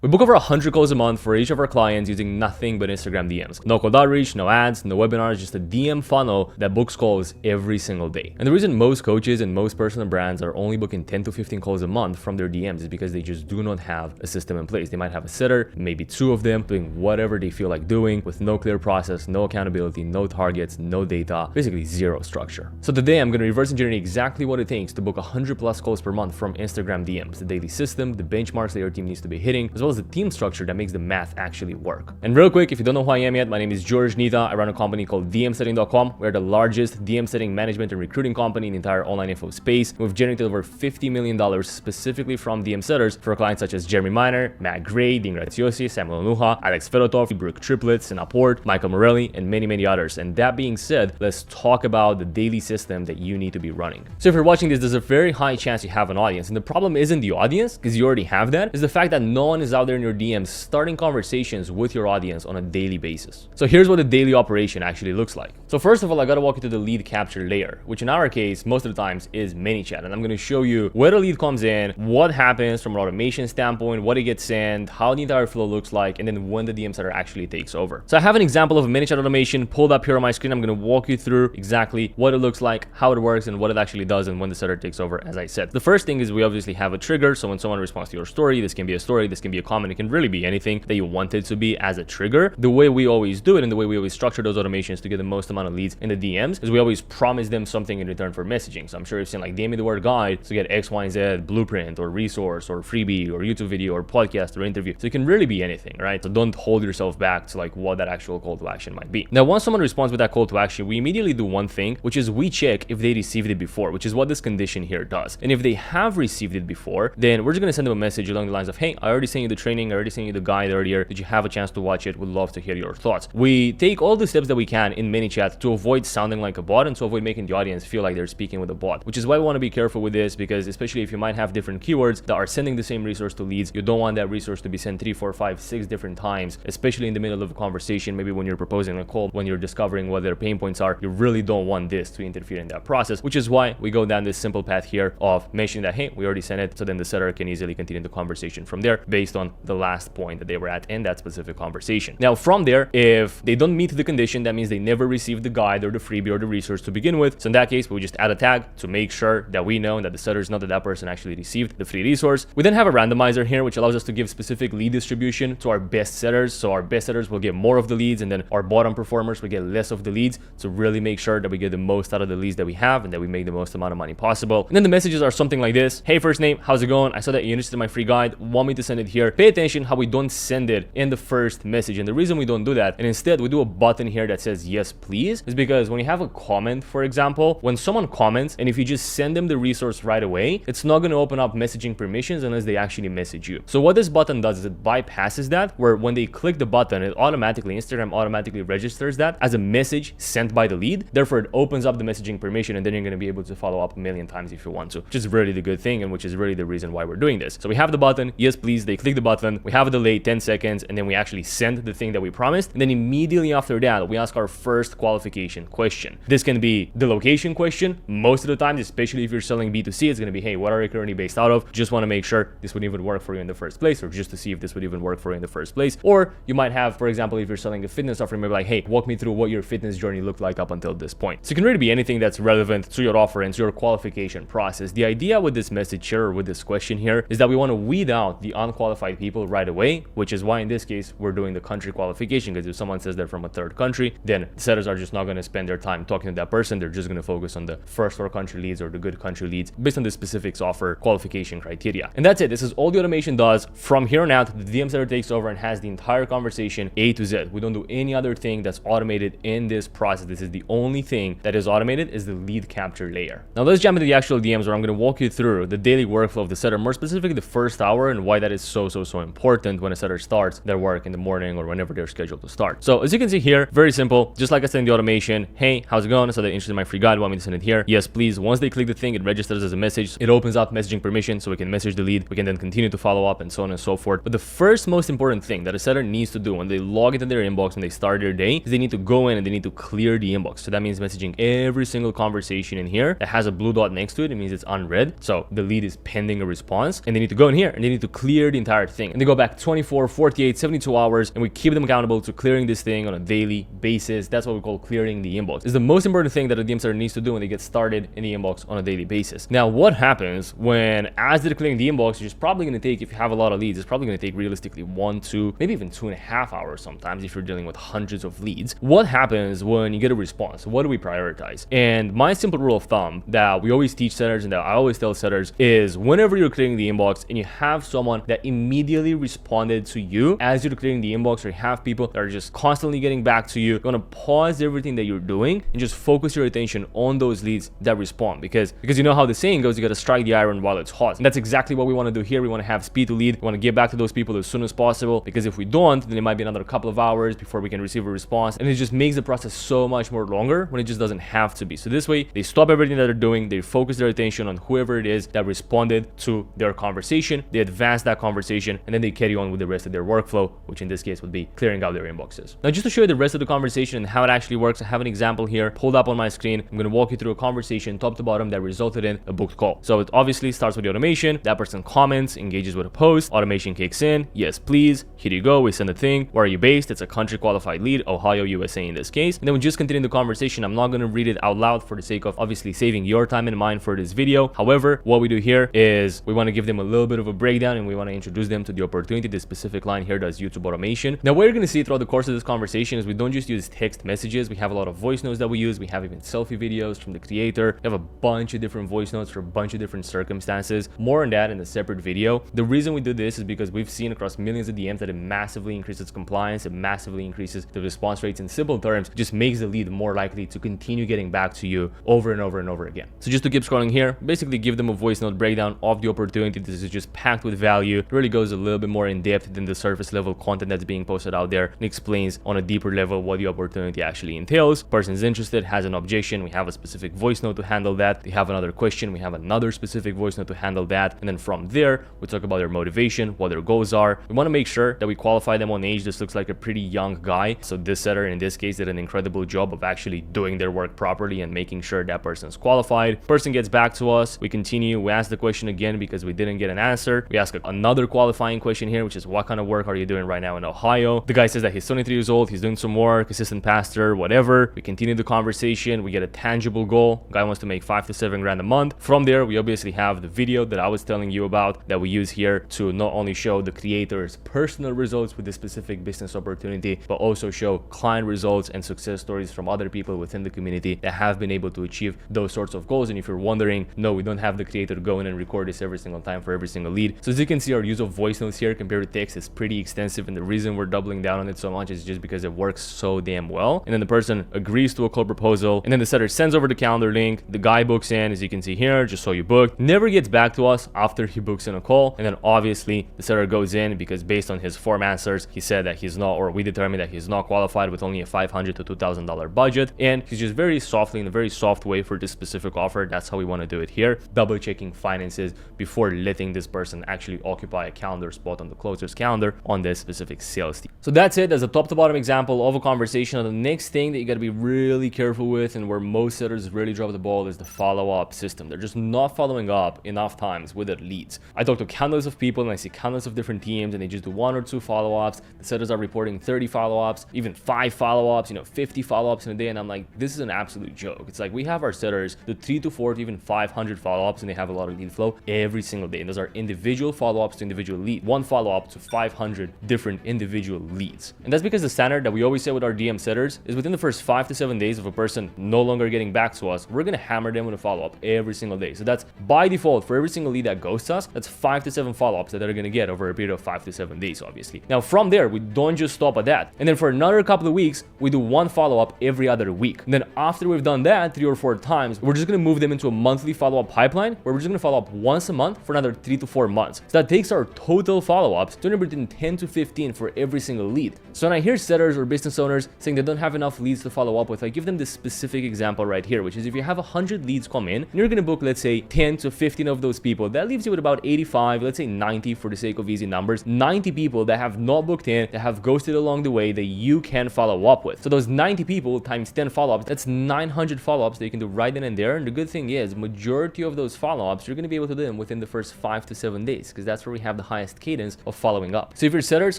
We book over 100 calls a month for each of our clients using nothing but Instagram DMs. No cold outreach, no ads, no webinars, just a DM funnel that books calls every single day. And the reason most coaches and most personal brands are only booking 10 to 15 calls a month from their DMs is because they just do not have a system in place. They might have a setter, maybe two of them, doing whatever they feel like doing with no clear process, no accountability, no targets, no data, basically zero structure. So today I'm going to reverse engineer exactly what it takes to book 100 plus calls per month from Instagram DMs, the daily system, the benchmarks that your team needs to be hitting, as well as the team structure that makes the math actually work. And real quick, if you don't know who I am yet, my name is George Nita. I run a company called DMsetting.com. We're the largest DM setting management and recruiting company in the entire online info space. We've generated over $50 million specifically from DM setters for clients such as Jeremy Miner, Matt Gray, Dean Graziosi, Samuel Nuha, Alex Fedotov, Brooke Triplett, Sinna Port, Michael Morelli, and many others. And that being said, let's talk about the daily system that you need to be running. So if you're watching this, there's a very high chance you have an audience. And the problem isn't the audience, because you already have that, is the fact that no one is out there in your DMs starting conversations with your audience on a daily basis. So here's what the daily operation actually looks like. So first of all, I gotta walk you through the lead capture layer, which in our case, most of the times is ManyChat. And I'm gonna show you where the lead comes in, what happens from an automation standpoint, what it gets sent, how the entire flow looks like, and then when the DM setter actually takes over. So I have an example of a ManyChat automation pulled up here on my screen. I'm gonna walk you through exactly what it looks like, how it works, and what it actually does, and when the setter takes over, as I said. The first thing is we obviously have a trigger. So when someone responds to your story, this can be a story, this can be a comment, it can really be anything that you want it to be as a trigger. The way we always do it and the way we always structure those automations to get the most amount of leads in the DMs is we always promise them something in return for messaging. So I'm sure you've seen like DM me the word guide to get X, Y, and Z blueprint or resource or freebie or YouTube video or podcast or interview. So it can really be anything, right? So don't hold yourself back to like what that actual call to action might be. Now, once someone responds with that call to action, we immediately do one thing, which is we check if they received it before, which is what this condition here does. And if they have received it before, then we're just going to send them a message along the lines of, hey, I already sent you the training, I already sent you the guide earlier. Did you have a chance to watch it? Would love to hear your thoughts. We take all the steps that we can in ManyChat to avoid sounding like a bot and to avoid making the audience feel like they're speaking with a bot, which is why we want to be careful with this, because especially if you might have different keywords that are sending the same resource to leads, you don't want that resource to be sent 3, 4, 5, 6 different times, especially in the middle of a conversation, maybe when you're proposing a call, when you're discovering what their pain points are. You really don't want this to interfere in that process, which is why we go down this simple path here of mentioning that, hey, we already sent it, so then the setter can easily continue the conversation from there based on the last point that they were at in that specific conversation. Now, from there, if they don't meet the condition, that means they never received the guide or the freebie or the resource to begin with. So in that case, we just add a tag to make sure that we know that the setters know that that person actually received the free resource. We then have a randomizer here, which allows us to give specific lead distribution to our best setters. So our best setters will get more of the leads, and then our bottom performers will get less of the leads, to really make sure that we get the most out of the leads that we have and that we make the most amount of money possible. And then the messages are something like this: hey, first name, how's it going? I saw that you interested in my free guide, want me to send it here. Pay attention how we don't send it in the first message. And the reason we don't do that, and instead we do a button here that says yes please, is because when you have a comment, for example, when someone comments and if you just send them the resource right away, it's not going to open up messaging permissions unless they actually message you. So what this button does is it bypasses that, where when they click the button, it automatically, Instagram automatically registers that as a message sent by the lead. Therefore, it opens up the messaging permission, and then you're going to be able to follow up a million times if you want to, which is really the good thing, and which is really the reason why we're doing this. So we have the button, yes please, they click the button, we have a delay 10 seconds, and then we actually send the thing that we promised. And then immediately after that, we ask our first qualification question. This can be the location question. Most of the time, especially if you're selling B2C, it's going to be, hey, what are you currently based out of? Just want to make sure this would even work for you in the first place, or just to see if this would even work for you in the first place. Or you might have, for example, if you're selling a fitness offering, maybe like, hey, walk me through what your fitness journey looked like up until this point. So it can really be anything that's relevant to your offer and to your qualification process. The idea with this message here, or with this question here, is that we want to weed out the unqualified people right away, which is why in this case, we're doing the country qualification, because if someone says they're from a third country, then the setters are just not going to spend their time talking to that person. They're just going to focus on the first 4 country leads or the good country leads based on the specifics offer qualification criteria. And that's it. This is all the automation does. From here on out, the DM setter takes over and has the entire conversation A to Z. We don't do any other thing that's automated in this process. This is the only thing that is automated, is the lead capture layer. Now let's jump into the actual DMs, where I'm going to walk you through the daily workflow of the setter, more specifically the first hour, and why that is so important when a setter starts their work in the morning or whenever they're scheduled to start. So as you can see here, very simple, just like I said in the automation, hey, how's it going? So they're interested in my free guide, want me to send it here? Yes, please. Once they click the thing, it registers as a message. It opens up messaging permission, so we can message the lead. We can then continue to follow up, and so on and so forth. But the first most important thing that a setter needs to do when they log into their inbox and they start their day is they need to go in and they need to clear the inbox. So that means messaging every single conversation in here that has a blue dot next to it. It means it's unread. So the lead is pending a response, and they need to go in here and they need to clear the entire entire thing. And they go back 24, 48, 72 hours, and we keep them accountable to clearing this thing on a daily basis. That's what we call clearing the inbox. It's the most important thing that a DM seller needs to do when they get started in the inbox on a daily basis. Now, what happens when, as they're clearing the inbox, which is probably going to take, if you have a lot of leads, it's probably going to take realistically 1, 2, maybe even 2.5 hours sometimes if you're dealing with hundreds of leads. What happens when you get a response? What do we prioritize? And my simple rule of thumb that we always teach sellers and that I always tell sellers is whenever you're clearing the inbox and you have someone that immediately responded to you as you're clearing the inbox, or you have people that are just constantly getting back to you, you're going to pause everything that you're doing and just focus your attention on those leads that respond, because you know how the saying goes, you got to strike the iron while it's hot. And that's exactly what we want to do here. We want to have speed to lead. We want to get back to those people as soon as possible, because if we don't, then it might be another couple of hours before we can receive a response, and it just makes the process so much more longer when it just doesn't have to be. So this way they stop everything that they're doing, they focus their attention on whoever it is that responded to their conversation, they advance that conversation, and then they carry on with the rest of their workflow, which in this case would be clearing out their inboxes. Now, just to show you the rest of the conversation and how it actually works, I have an example here pulled up on my screen. I'm going to walk you through a conversation top to bottom that resulted in a booked call. So it obviously starts with the automation. That person comments, engages with a post, automation kicks in, yes please, here you go, we send a thing. Where are you based? It's a country qualified lead, Ohio, USA in this case. And then we just continue the conversation. I'm not going to read it out loud for the sake of obviously saving your time and mine for this video. However, what we do here is we want to give them a little bit of a breakdown and we want to introduce them to the opportunity. This specific line here does YouTube automation. Now, what you're going to see throughout the course of this conversation is we don't just use text messages. We have a lot of voice notes that we use. We have even selfie videos from the creator. We have a bunch of different voice notes for a bunch of different circumstances. More on that in a separate video. The reason we do this is because we've seen across millions of DMs that it massively increases compliance. It massively increases the response rates. In simple terms, it just makes the lead more likely to continue getting back to you over and over and over again. So just to keep scrolling here, basically give them a voice note breakdown of the opportunity. This is just packed with value. It really goes a little bit more in depth than the surface level content that's being posted out there, and explains on a deeper level what the opportunity actually entails. Person's interested, has an objection, we have a specific voice note to handle that. They have another question, we have another specific voice note to handle that. And then from there, we talk about their motivation, what their goals are. We want to make sure that we qualify them on age. This looks like a pretty young guy. So this setter in this case did an incredible job of actually doing their work properly and making sure that person's qualified. Person gets back to us. We continue. We ask the question again because we didn't get an answer. We ask another qualifying question here, which is what kind of work are you doing right now in Ohio? The guy says that he's 23 years old. He's doing some work, assistant pastor, whatever. We continue the conversation. We get a tangible goal. Guy wants to make 5 to 7 grand a month. From there, we obviously have the video that I was telling you about that we use here to not only show the creator's personal results with this specific business opportunity, but also show client results and success stories from other people within the community that have been able to achieve those sorts of goals. And if you're wondering, no, we don't have the creator go in and record this every single time for every single lead. So as you can see, our use of voice notes here compared to text is pretty extensive, and the reason we're doubling down on it so much is just because it works so damn well. And then the person agrees to a call proposal, and then the setter sends over the calendar link. The guy books in, as you can see here, just so you booked, never gets back to us after he books in a call. And then obviously the setter goes in because based on his form answers, he said that he's not, or we determined that he's not qualified with only a $500 to $2,000 budget, and he's just very softly, in a very soft way for this specific offer. That's how we want to do it here, double checking finances before letting this person actually occupy a calendar spot on the closer's calendar on this specific sales team. So that's it. That's a top to bottom example of a conversation. The next thing that you got to be really careful with, and where most sellers really drop the ball, is the follow-up system. They're just not following up enough times with their leads. I talk to countless of people and I see countless of different teams, and they just do 1 or 2 follow-ups. The sellers are reporting 30 follow-ups, even 5 follow-ups, 50 follow-ups in a day, and I'm like, this is an absolute joke. It's like we have our sellers do 3 to 4 to even 500 follow-ups, and they have a lot of lead flow every single day. And those are individual follow-ups to individual lead, 1 follow-up to 500 different individual leads. And that's because the standard that we always say with our DM setters is within the first 5 to 7 days of a person no longer getting back to us, we're gonna hammer them with a follow-up every single day. So that's by default for every single lead that goes to us, that's 5 to 7 follow-ups that they're gonna get over a period of 5 to 7 days, obviously. Now from there, we don't just stop at that. And then for another couple of weeks, we do 1 follow-up every other week. And then after we've done that 3 or 4 times, we're just gonna move them into a monthly follow-up pipeline where we're just gonna follow up once a month for another 3 to 4 months. So that takes our total follow-ups to anywhere between 10 to 15 for every single lead. So when I hear setters or business owners saying they don't have enough leads to follow up with, I give them this specific example right here, which is if you have 100 leads come in and you're gonna book, let's say 10 to 15 of those people, that leaves you with about 85, let's say 90 for the sake of easy numbers, 90 people that have not booked in, that have ghosted along the way, that you can follow up with. So those 90 people times 10 follow-ups, that's 900 follow-ups that you can do right then and there. And the good thing is, majority of those follow-ups, you're gonna be able to do them within the first 5 to 7 days, because that's where we have the highest highest cadence of following up. So if your sellers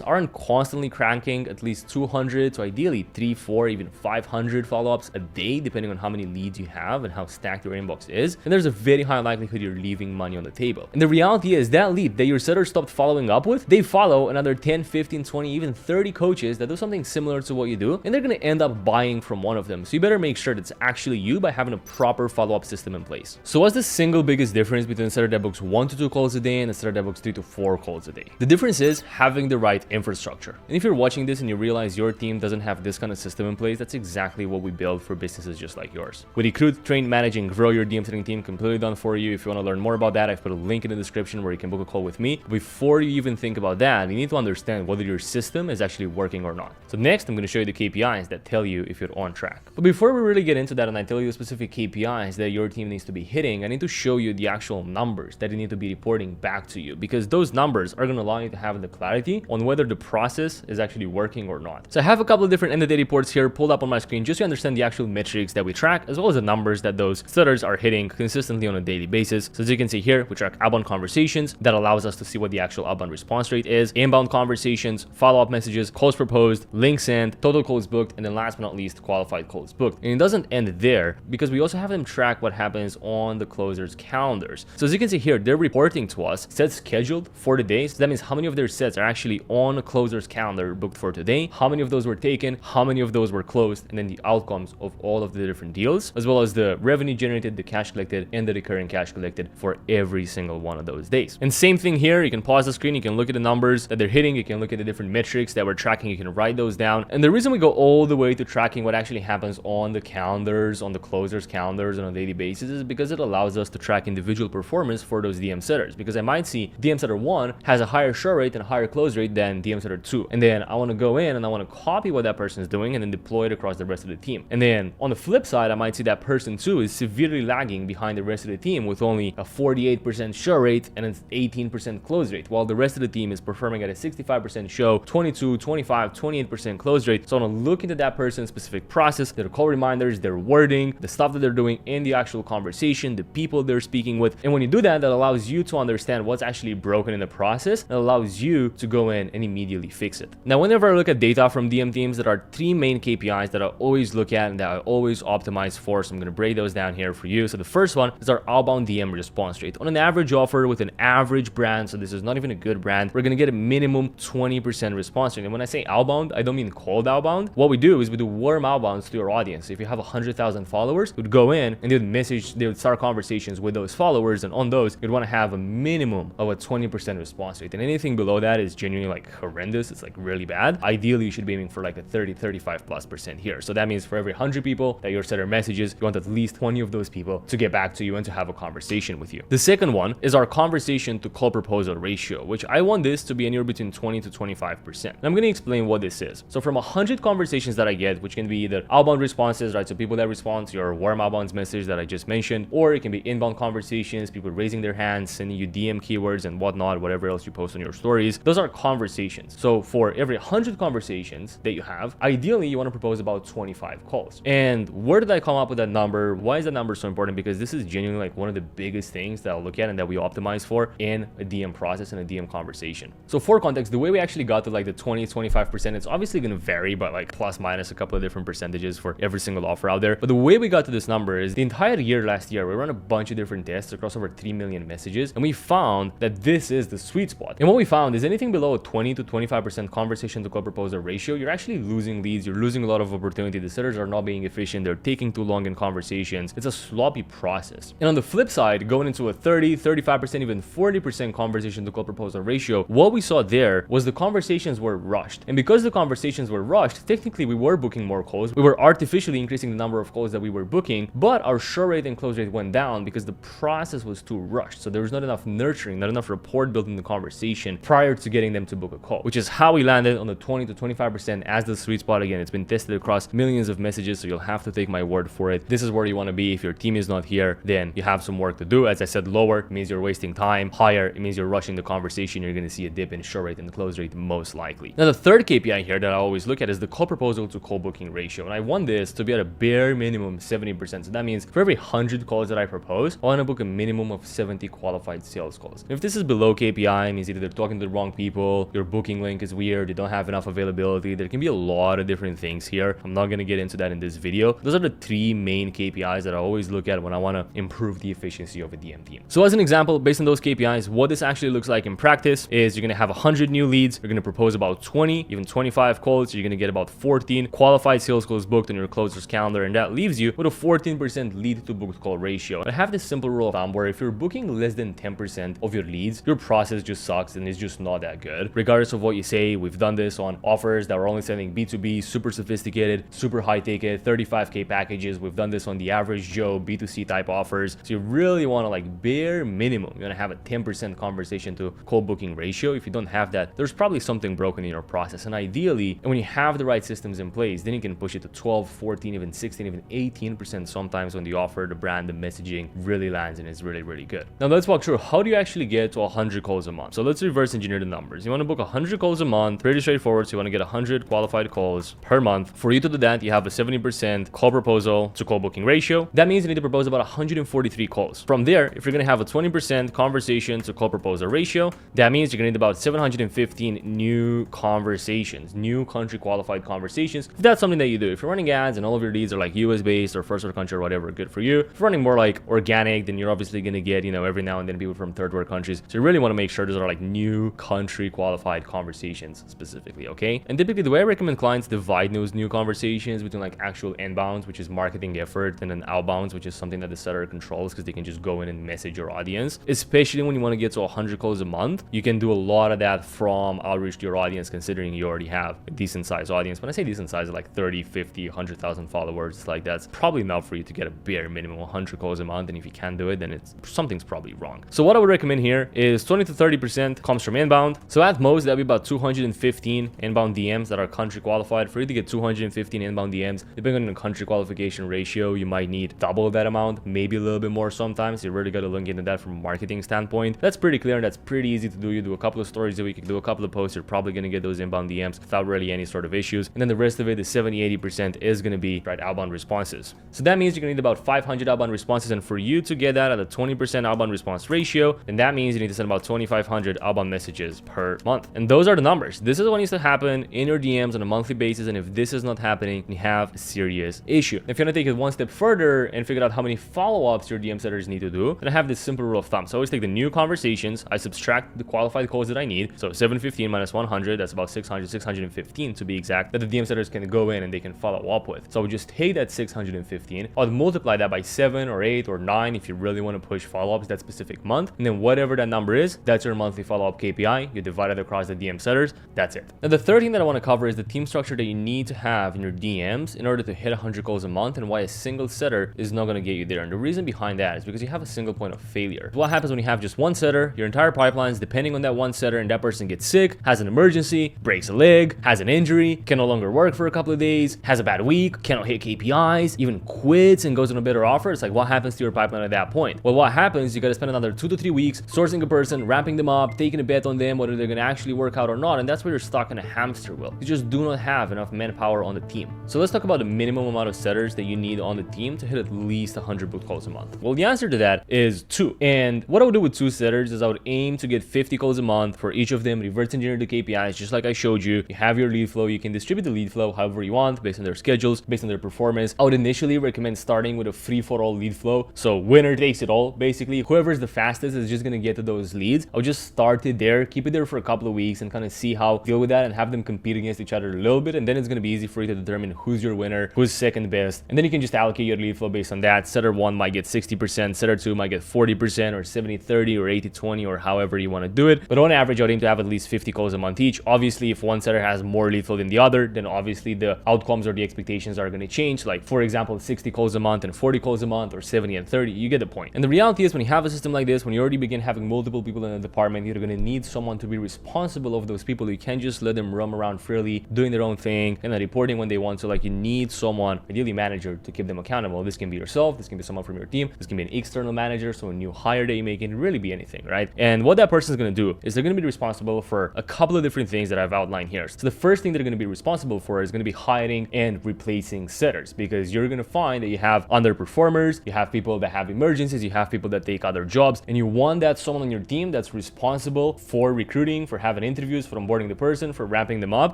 aren't constantly cranking at least 200 to ideally 3, 4, even 500 follow-ups a day, depending on how many leads you have and how stacked your inbox is, then there's a very high likelihood you're leaving money on the table. And the reality is that lead that your seller stopped following up with, they follow another 10, 15, 20, even 30 coaches that do something similar to what you do, and they're going to end up buying from one of them. So you better make sure that's actually you by having a proper follow-up system in place. So what's the single biggest difference between a seller that books 1 to 2 calls a day and a seller that books 3 to 4 calls a day? The difference is having the right infrastructure. And if you're watching this and you realize your team doesn't have this kind of system in place, that's exactly what we build for businesses just like yours. We recruit, train, manage, and grow your DM selling team completely done for you. If you want to learn more about that, I've put a link in the description where you can book a call with me. Before you even think about that, you need to understand whether your system is actually working or not. So next, I'm going to show you the KPIs that tell you if you're on track. But before we really get into that and I tell you the specific KPIs that your team needs to be hitting, I need to show you the actual numbers that you need to be reporting back to you, because those numbers are going to allow you to have the clarity on whether the process is actually working or not. So I have a couple of different end-of-day reports here pulled up on my screen just to understand the actual metrics that we track, as well as the numbers that those sellers are hitting consistently on a daily basis. So as you can see here, we track outbound conversations. That allows us to see what the actual outbound response rate is, inbound conversations, follow-up messages, calls proposed, links sent, total calls booked, and then last but not least, qualified calls booked. And it doesn't end there, because we also have them track what happens on the closers' calendars. So as you can see here, they're reporting to us sets scheduled for the day. So that means how many of their sets are actually on a closer's calendar booked for today, how many of those were taken, how many of those were closed, and then the outcomes of all of the different deals, as well as the revenue generated, the cash collected, and the recurring cash collected for every single one of those days. And same thing here, you can pause the screen, you can look at the numbers that they're hitting, you can look at the different metrics that we're tracking, you can write those down. And the reason we go all the way to tracking what actually happens on the calendars, on the closers' calendars on a daily basis, is because it allows us to track individual performance for those DM setters. Because I might see DM setter 1 has a higher show rate and a higher close rate than DM setter 2. And then I want to go in and I want to copy what that person is doing and then deploy it across the rest of the team. And then on the flip side, I might see that person 2 is severely lagging behind the rest of the team with only a 48% show rate and an 18% close rate, while the rest of the team is performing at a 65% show, 22, 25, 28% close rate. So I want to look into that person's specific process, their call reminders, their wording, the stuff that they're doing in the actual conversation, the people they're speaking with. And when you do that, that allows you to understand what's actually broken in the process and allows you to go in and immediately fix it. Now, whenever I look at data from DM teams, there are 3 main KPIs that I always look at and that I always optimize for. So I'm going to break those down here for you. So the first one is our outbound DM response rate. On an average offer with an average brand, so this is not even a good brand, we're going to get a minimum 20% response rate. And when I say outbound, I don't mean cold outbound. What we do is we do warm outbounds to your audience. So if you have 100,000 followers, we'd go in and they would start conversations with those followers, and on those, you'd want to have a minimum of a 20% response rate. And anything below that is genuinely like horrendous. It's like really bad. Ideally, you should be aiming for like a 30, 35+% here. So that means for every 100 people that your setter messages, you want at least 20 of those people to get back to you and to have a conversation with you. The second one is our conversation to call proposal ratio, which I want this to be anywhere between 20 to 25%. And I'm going to explain what this is. So from 100 conversations that I get, which can be either outbound responses, right? So people that respond to your warm outbound message that I just mentioned, or it can be inbound conversations, people raising their hands, sending you DM keywords and whatnot, whatever else you post on your stories. Those are conversations. So for every 100 conversations that you have, ideally you want to propose about 25 calls. And where did I come up with that number? Why is that number so important? Because this is genuinely like one of the biggest things that I'll look at and that we optimize for in a DM process and a DM conversation. So for context, the way we actually got to like the 20-25%, it's obviously going to vary by like plus minus a couple of different percentages for every single offer out there. But the way we got to this number is the entire year last year, we ran a bunch of different tests across over 3 million messages, and we found that this is the sweet spot. And what we found is anything below a 20 to 25% conversation to call proposal ratio, you're actually losing leads, you're losing a lot of opportunity. The sellers are not being efficient, they're taking too long in conversations. It's a sloppy process. And on the flip side, going into a 30, 35%, even 40% conversation to call proposal ratio, what we saw there was the conversations were rushed. And because the conversations were rushed, technically we were booking more calls. We were artificially increasing the number of calls that we were booking, but our show rate and close rate went down because the process was too rushed. So there was not enough nurturing, not enough rapport building the conversation prior to getting them to book a call, which is how we landed on the 20 to 25% as the sweet spot. Again, it's been tested across millions of messages, so you'll have to take my word for it. This is where you want to be. If your team is not here, then you have some work to do. As I said, lower means you're wasting time. Higher, it means you're rushing the conversation. You're going to see a dip in show rate and close rate most likely. Now, the third KPI here that I always look at is the call proposal to call booking ratio. And I want this to be at a bare minimum 70%. So that means for every 100 calls that I propose, I want to book a minimum of 70 qualified sales calls. If this is below KPI, KPI, means either they're talking to the wrong people, your booking link is weird, you don't have enough availability. There can be a lot of different things here. I'm not going to get into that in this video. Those are the three main KPIs that I always look at when I want to improve the efficiency of a DM team. So as an example, based on those KPIs, what this actually looks like in practice is you're going to have 100 new leads. You're going to propose about 20, even 25 calls. You're going to get about 14 qualified sales calls booked on your closer's calendar. And that leaves you with a 14% lead to booked call ratio. I have this simple rule of thumb where if you're booking less than 10% of your leads, your process just sucks and it's just not that good. Regardless of what you say, we've done this on offers that we're only selling B2B, super sophisticated, super high ticket, 35K packages. We've done this on the average Joe B2C type offers. So you really want to, like, bare minimum, you're going to have a 10% conversation to call booking ratio. If you don't have that, there's probably something broken in your process. And ideally, when you have the right systems in place, then you can push it to 12, 14, even 16, even 18% sometimes when the offer, the brand, the messaging really lands and is really, really good. Now let's walk through how do you actually get to 100 calls a month. So let's reverse engineer the numbers. You want to book 100 calls a month, pretty straightforward. So you want to get 100 qualified calls per month. For you to do that, you have a 70% call proposal to call booking ratio. That means you need to propose about 143 calls. From there, if you're going to have a 20% conversation to call proposal ratio, that means you're going to need about 715 new conversations, new country qualified conversations. If that's something that you do, if you're running ads and all of your leads are like US based or first world country or whatever, good for you. If you're running more like organic, then you're obviously going to get, every now and then people from third world countries. So you really want to make sure those are like new country qualified conversations specifically, okay? And typically the way I recommend clients divide those new conversations between like actual inbounds, which is marketing effort, and then outbounds, which is something that the seller controls because they can just go in and message your audience. Especially when you want to get to 100 calls a month, you can do a lot of that from outreach to your audience, considering you already have a decent sized audience. When I say decent size, like 30, 50, 100,000 followers, it's like that's probably enough for you to get a bare minimum 100 calls a month. And if you can't do it, then something's probably wrong. So what I would recommend here is 20 to 30% comes from inbound. So at most, that'd be about 215 inbound DMs that are country qualified. For you to get 215 inbound DMs, depending on the country qualification ratio, you might need double that amount, maybe a little bit more sometimes. You really got to look into that from a marketing standpoint. That's pretty clear and that's pretty easy to do. You do a couple of stories a week, you do a couple of posts, you're probably going to get those inbound DMs without really any sort of issues. And then the rest of it, the 70-80% is going to be outbound responses. So that means you're going to need about 500 outbound responses. And for you to get that at a 20% outbound response ratio, then that means you need to send about 2,500 outbound messages per month. And those are the numbers. This is what needs to happen in your DMs on a monthly basis. And if this is not happening, you have a serious issue. If you're going to take it one step further and figure out how many follow-ups your DM setters need to do, then I have this simple rule of thumb. So I always take the new conversations, I subtract the qualified calls that I need. So 715 minus 100, that's about 615 to be exact, that the DM setters can go in and they can follow up with. So I would just take that 615, I would multiply that by 7 or 8 or 9 if you really want to push follow-ups that specific month. And then whatever that number is, that's your monthly follow-up KPI. You divide it across the DM setters. That's it. Now, the third thing that I want to cover is the team structure that you need to have in your DMs in order to hit 100 calls a month, and why a single setter is not going to get you there. And the reason behind that is because you have a single point of failure. What happens when you have just one setter? Your entire pipeline is depending on that one setter, and that person gets sick, has an emergency, breaks a leg, has an injury, can no longer work for a couple of days, has a bad week, cannot hit KPIs, even quits and goes on a better offer. It's like, what happens to your pipeline at that point? Well, what happens, you got to spend another 2 to 3 weeks sourcing a person, ramping them up, taking a bet on them, whether they're going to actually work out or not. And that's where you're stuck in a hamster wheel. You just do not have enough manpower on the team. So let's talk about the minimum amount of setters that you need on the team to hit at least 100 booked calls a month. Well, the answer to that is 2. And what I would do with 2 setters is I would aim to get 50 calls a month for each of them, reverse engineer the KPIs, just like I showed you. You have your lead flow. You can distribute the lead flow however you want based on their schedules, based on their performance. I would initially recommend starting with a free-for-all lead flow. So winner takes it all, basically. Whoever's the fastest is just going to get to those leads. I would just start it there, keep it there for a couple of weeks and kind of see how deal with that and have them compete against each other a little bit. And then it's going to be easy for you to determine who's your winner, who's second best. And then you can just allocate your lead flow based on that. Setter 1 might get 60%, setter 2 might get 40% or 70-30 or 80-20 or however you want to do it. But on average, I would aim to have at least 50 calls a month each. Obviously, if one setter has more lead flow than the other, then obviously the outcomes or the expectations are going to change. Like, for example, 60 calls a month and 40 calls a month, or 70 and 30, you get the point. And the reality is, when you have a system like this, when you already begin having multiple people in the department, you're going to need someone to be responsible of those people. You can't just let them roam around freely, doing their own thing and then reporting when they want to. Like, you need someone, ideally manager, to keep them accountable. This can be yourself, this can be someone from your team, this can be an external manager, so a new hire that you make, can really be anything, right? And what that person is going to do is they're going to be responsible for a couple of different things that I've outlined here. So the first thing they're going to be responsible for is going to be hiring and replacing setters, because you're going to find that you have underperformers, you have people that have emergencies, you have people that take other jobs, and you want that someone on your team that's responsible for recruiting, for having interviews, for onboarding the person, for ramping them up,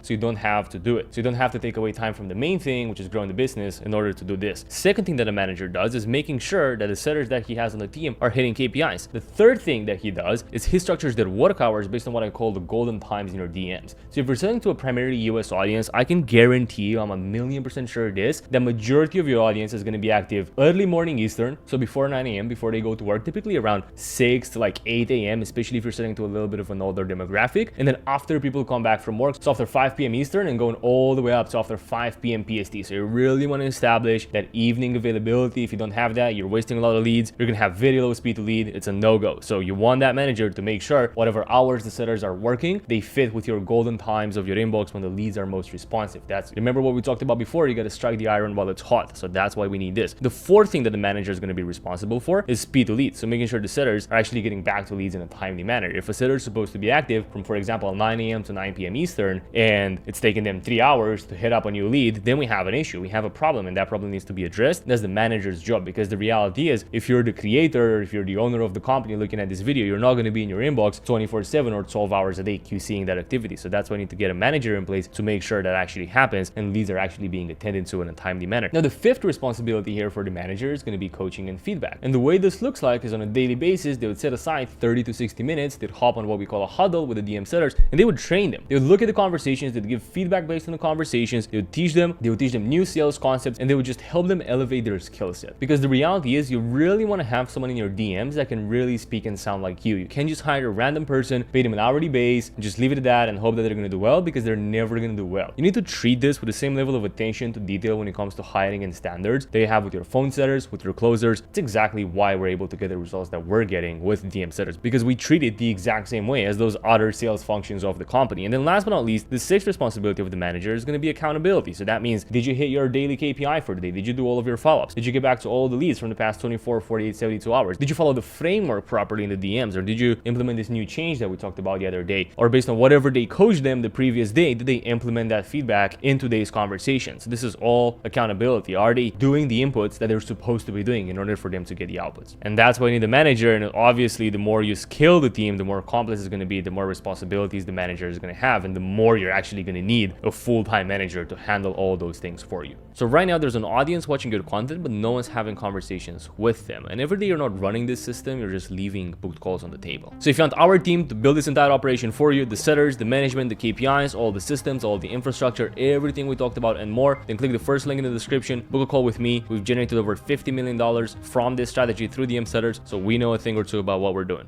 so you don't have to do it. So you don't have to take away time from the main thing, which is growing the business, in order to do this. Second thing that a manager does is making sure that the setters that he has on the team are hitting KPIs. The third thing that he does is he structures their work hours based on what I call the golden times in your DMs. So if you're selling to a primarily US audience, I can guarantee you, I'm 1,000,000% sure this, the majority of your audience is going to be active early morning Eastern, so before 9 a.m., before they go to work, typically around 6 to like 8 a.m., especially if you're selling to a little bit of an older demographic. And then after people come back from work, so after 5 p.m. Eastern and going all the way up to after 5 p.m. PST. So you really want to establish that evening availability. If you don't have that, you're wasting a lot of leads. You're going to have very low speed to lead. It's a no-go. So you want that manager to make sure whatever hours the setters are working, they fit with your golden times of your inbox when the leads are most responsive. Remember what we talked about before, you got to strike the iron while it's hot. So that's why we need this. The fourth thing that the manager is going to be responsible for is speed to lead. So making sure the setters are actually getting back to leads in a timely manner. If a setter is supposed to be active from, for example, 9 a.m. to 9 p.m. Eastern, and it's taking them 3 hours to hit up a new lead, then we have an issue. We have a problem, and that problem needs to be addressed. That's the manager's job, because the reality is, if you're the creator, or if you're the owner of the company looking at this video, you're not going to be in your inbox 24/7 or 12 hours a day QCing that activity. So that's why I need to get a manager in place to make sure that actually happens and leads are actually being attended to in a timely manner. Now, the fifth responsibility here for the manager is going to be coaching and feedback. And the way this looks like is on a daily basis, they would set aside 30 to 60 minutes, they'd hop on what we call a huddle with the DM setters, and they would train them. They would look at the conversations, they'd give feedback based on the conversations, they would teach them new sales concepts, and they would just help them elevate their skill set. Because the reality is, you really want to have someone in your DMs that can really speak and sound like you. You can't just hire a random person, pay them an hourly base, and just leave it at that and hope that they're going to do well, because they're never going to do well. You need to treat this with the same level of attention to detail when it comes to hiring and standards that you have with your phone setters, with your closers. It's exactly why we're able to get the results that we're getting with DM setters, because we treat it the exact same way as those other sales functions of the company. And then last but not least, the sixth responsibility of the manager is going to be accountability. So that means, did you hit your daily KPI for the day? Did you do all of your follow-ups? Did you get back to all the leads from the past 24, 48, 72 hours? Did you follow the framework properly in the DMs? Or did you implement this new change that we talked about the other day? Or based on whatever they coached them the previous day, did they implement that feedback in today's conversations? This is all accountability. Are they doing the inputs that they're supposed to be doing in order for them to get the outputs? And that's why you need a manager. And obviously, the more you scale the team, the more complex it's going to be, the more responsibilities the manager is going to have, and the more you're actually going to need a full-time manager to handle all those things for you. So right now, there's an audience watching your content, but no one's having conversations with them. And every day you're not running this system, you're just leaving booked calls on the table. So if you want our team to build this entire operation for you, the setters, the management, the KPIs, all the systems, all the infrastructure, everything we talked about and more, then click the first link in the description, book a call with me. We've generated over $50 million from this strategy through DM setters, so we know a thing or two about what we're doing.